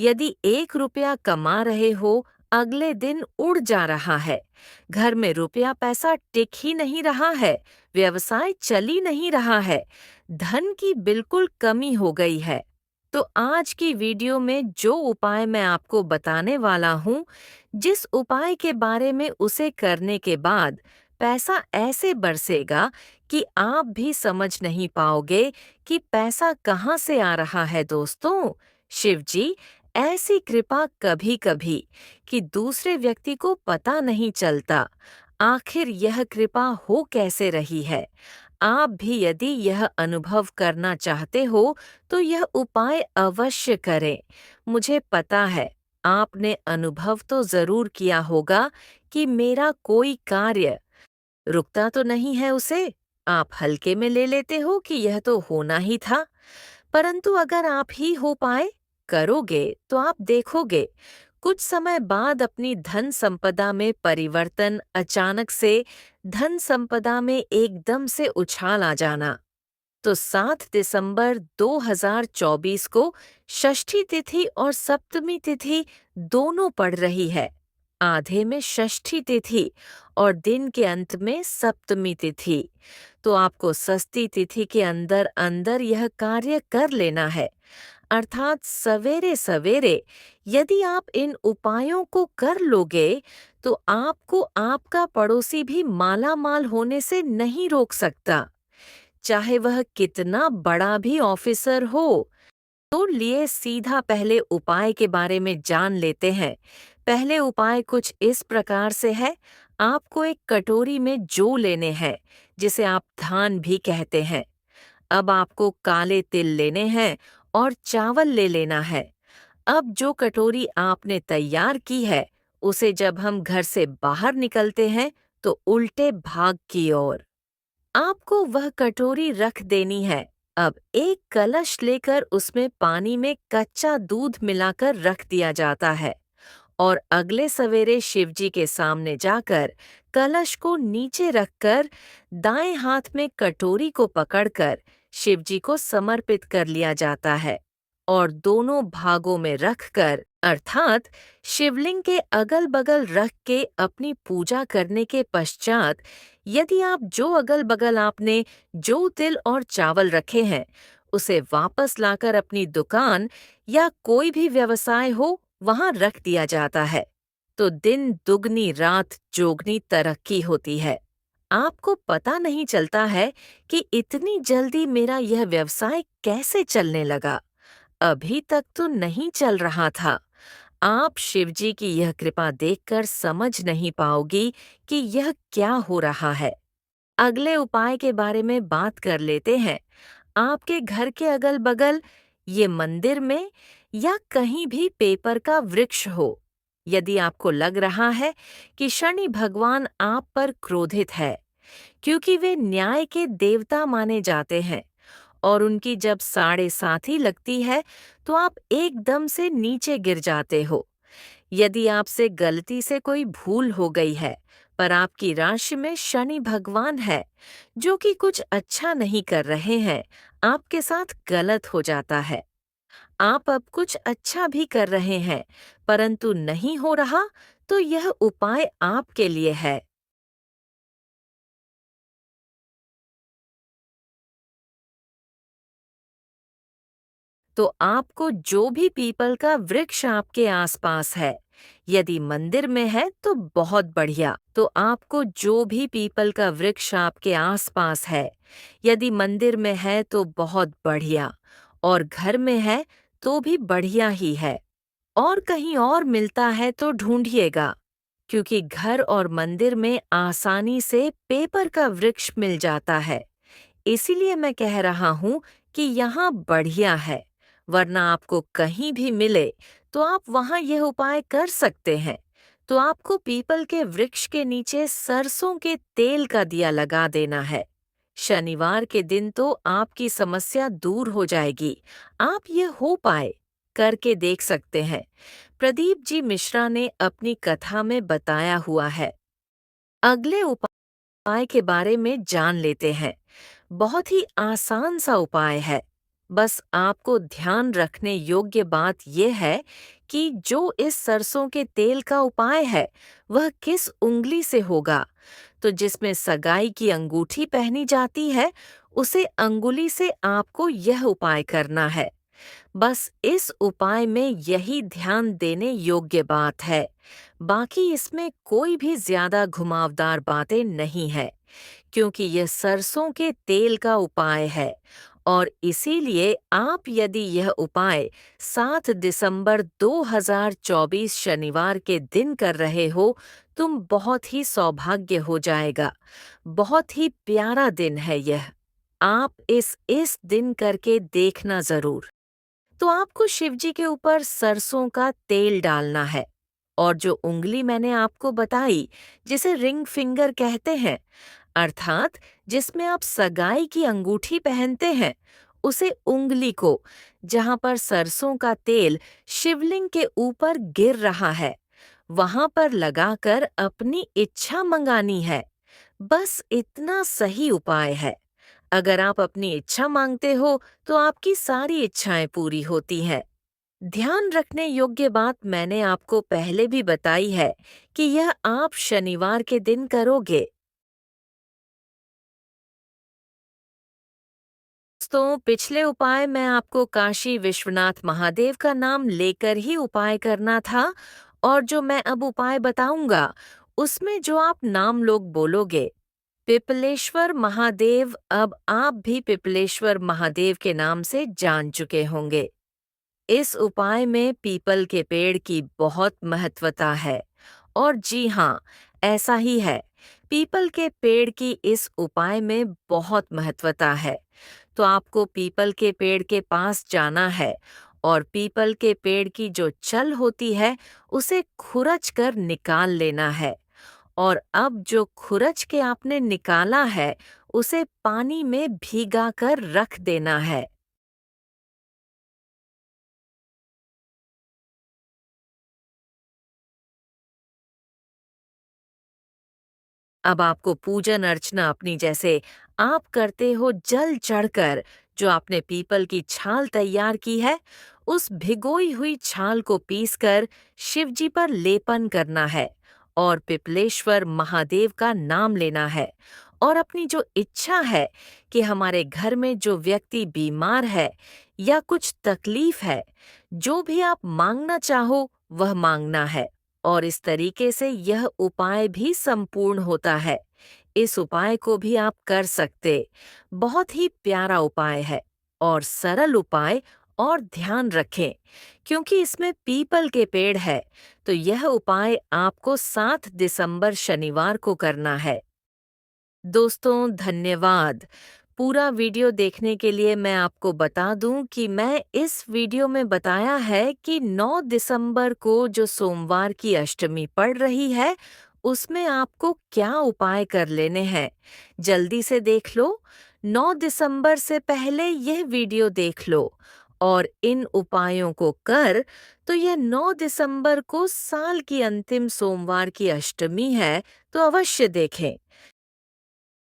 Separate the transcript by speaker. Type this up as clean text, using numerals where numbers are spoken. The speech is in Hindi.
Speaker 1: यदि 1 रुपया कमा रहे हो, अगले दिन उड़ जा रहा है, घर में रुपया पैसा टिक ही नहीं रहा है, व्यवसाय चल ही नहीं रहा है, धन की बिल्कुल कमी हो गई है, तो आज की वीडियो में जो उपाय मैं आपको बताने वाला हूँ, जिस उपाय के बारे में उसे करने के बाद पैसा ऐसे बरसेगा कि आप भी समझ नहीं पाओगे कि पैसा कहाँ से आ रहा है दोस्तों। शिव जी ऐसी कृपा कभी-कभी कि दूसरे व्यक्ति को पता नहीं चलता। आखिर यह कृपा हो कैसे रही है? आप भी यदि यह अनुभव करना चाहते हो तो यह उपाय अवश्य करें। मुझे पता है आपने अनुभव तो जरूर किया होगा कि मेरा कोई कार्य रुकता तो नहीं है उसे। आप हल्के में ले लेते हो कि यह तो होना ही था। परंतु अगर आप ही हो पाए करोगे तो आप देखोगे कुछ समय बाद अपनी धन संपदा में परिवर्तन अचानक से धन संपदा में एकदम से उछाल आ जाना। तो 7 दिसंबर 2024 को षष्ठी तिथि और सप्तमी तिथि दोनों पड़ रही है। आधे में षष्ठी तिथि और दिन के अंत में सप्तमी तिथि। तो आपको षष्ठी तिथि के अंदर अंदर यह कार्य कर लेना है। अर्थात सवेरे सवेरे यदि आप इन उपायों को कर लोगे तो आपको आपका पड़ोसी भी माला माल होने से नहीं रोक सकता, चाहे वह कितना बड़ा भी ऑफिसर हो। तो लिए सीधा पहले उपाय के बारे में जान लेते हैं। पहले उपाय कुछ इस प्रकार से है। आपको एक कटोरी में जौ लेने हैं, जिसे आप धान भी कहते हैं। अब आपको काले तिल लेने हैं और चावल ले लेना है। अब जो कटोरी आपने तैयार की है, उसे जब हम घर से बाहर निकलते हैं तो उल्टे भाग की ओर आपको वह कटोरी रख देनी है। अब एक कलश लेकर उसमें पानी में कच्चा दूध मिलाकर रख दिया जाता है और अगले सवेरे शिवजी के सामने जाकर कलश को नीचे रखकर दाएं हाथ में कटोरी को पकड़कर शिवजी को समर्पित कर लिया जाता है और दोनों भागों में रखकर अर्थात शिवलिंग के अगल बगल रख के अपनी पूजा करने के पश्चात यदि आप जो अगल बगल आपने जो तिल और चावल रखे हैं उसे वापस लाकर अपनी दुकान या कोई भी व्यवसाय हो वहां रख दिया जाता है, तो दिन दुगनी रात जोगनी तरक्की होती है। आपको पता नहीं चलता है कि इतनी जल्दी मेरा यह व्यवसाय कैसे चलने लगा। अभी तक तो नहीं चल रहा था। आप शिवजी की यह कृपा देखकर समझ नहीं पाओगी कि यह क्या हो रहा है। अगले उपाय के बारे में बात कर लेते हैं। आपके घर के अगल बगल ये मंदिर में या कहीं भी पेपर का वृक्ष हो। यदि आपको लग रहा है कि शनि भगवान आप पर क्रोधित है, क्योंकि वे न्याय के देवता माने जाते हैं और उनकी जब 7:30 ही लगती है तो आप एकदम से नीचे गिर जाते हो। यदि आपसे गलती से कोई भूल हो गई है पर आपकी राशि में शनि भगवान है जो कि कुछ अच्छा नहीं कर रहे हैं, आपके साथ गलत हो जाता है। आप अब कुछ अच्छा भी कर रहे हैं परंतु नहीं हो रहा, तो यह उपाय आपके लिए है। तो आपको जो भी पीपल का वृक्ष आपके आसपास है, यदि मंदिर में है तो बहुत बढ़िया। तो आपको जो भी पीपल का वृक्ष आपके आसपास है, यदि मंदिर में है तो बहुत बढ़िया और घर में है तो भी बढ़िया ही है। और कहीं और मिलता है तो ढूंढिएगा, क्योंकि घर और मंदिर में आसानी से पेपर का वृक्ष मिल जाता है। इसीलिए मैं कह रहा हूँ कि यहाँ बढ़िया है, वरना आपको कहीं भी मिले तो आप वहाँ यह उपाय कर सकते हैं। तो आपको पीपल के वृक्ष के नीचे सरसों के तेल का दिया लगा देना है। शनिवार के दिन तो आपकी समस्या दूर हो जाएगी। आप ये हो पाए करके देख सकते हैं। प्रदीप जी मिश्रा ने अपनी कथा में बताया हुआ है। अगले उपाय के बारे में जान लेते हैं। बहुत ही आसान सा उपाय है। बस आपको ध्यान रखने योग्य बात यह है कि जो इस सरसों के तेल का उपाय है, वह किस उंगली से होगा। तो जिसमें सगाई की अंगूठी पहनी जाती है, उसे अंगुली से आपको यह उपाय करना है। बस इस उपाय में यही ध्यान देने योग्य बात है। बाकी इसमें कोई भी ज्यादा घुमावदार बातें नहीं है, क्योंकि यह सरसों के तेल का उपाय है। और इसीलिए आप यदि यह उपाय 7 दिसंबर 2024 शनिवार के दिन कर रहे हो, तुम बहुत ही सौभाग्य हो जाएगा। बहुत ही प्यारा दिन है यह। आप इस दिन करके देखना जरूर। तो आपको शिवजी के ऊपर सरसों का तेल डालना है, और जो उंगली मैंने आपको बताई, जिसे रिंग फिंगर कहते हैं, अर्थात जिसमें आप सगाई की अंगूठी पहनते हैं, उसे उंगली को, जहां पर सरसों का तेल शिवलिंग के ऊपर गिर रहा है, वहां पर लगाकर अपनी इच्छा मंगानी है। बस इतना सही उपाय है। अगर आप अपनी इच्छा मांगते हो, तो आपकी सारी इच्छाएं पूरी होती हैं। ध्यान रखने योग्य बात मैंने आपको पहले भी बताई है कि यह आप शनिवार के दिन करोगे। दोस्तों, पिछले उपाय में आपको काशी विश्वनाथ महादेव का नाम लेकर ही उपाय करना था, और जो मैं अब उपाय बताऊंगा, उसमें जो आप नाम लोग बोलोगे, पिपलेश्वर महादेव, अब आप भी पिपलेश्वर महादेव के नाम से जान चुके होंगे। इस उपाय में पीपल के पेड़ की बहुत महत्वता है। और जी हाँ, ऐसा ही है। पीपल के पेड़ की इस उपाय में बहुत महत्वता है। तो आपको पीपल के पेड़ के पास जाना है, और पीपल के पेड़ की जो छल होती है, उसे खुरच कर निकाल लेना है। और अब जो खुरच के आपने निकाला है, उसे पानी में भीगा कर रख देना है। अब आपको पूजन अर्चना अपनी जैसे आप करते हो जल चढ़कर, जो आपने पीपल की छाल तैयार की है, उस भिगोई हुई छाल को पीसकर शिवजी पर लेपन करना है, और पिपलेश्वर महादेव का नाम लेना है। और अपनी जो इच्छा है कि हमारे घर में जो व्यक्ति बीमार है या कुछ तकलीफ है, जो भी आप मांगना चाहो वह मांगना है। और इस तरीके से यह उपाय भी संपूर्ण होता है। इस उपाय को भी आप कर सकते। बहुत ही प्यारा उपाय है, और सरल उपाय। और ध्यान रखें, क्योंकि इसमें पीपल के पेड़ है, तो यह उपाय आपको 7 दिसंबर शनिवार को करना है। दोस्तों, धन्यवाद। पूरा वीडियो देखने के लिए मैं आपको बता दूं कि मैं इस वीडियो में बताया है कि 9 दिसंबर को जो सोमवार की अष्टमी पड़ रही है, उसमें आपको क्या उपाय कर लेने हैं। जल्दी से देख लो। 9 दिसंबर से पहले यह वीडियो देख लो, और इन उपायों को कर, तो यह 9 दिसंबर को साल की अंतिम सोमवार की अष्टमी है, तो अवश्य देखें।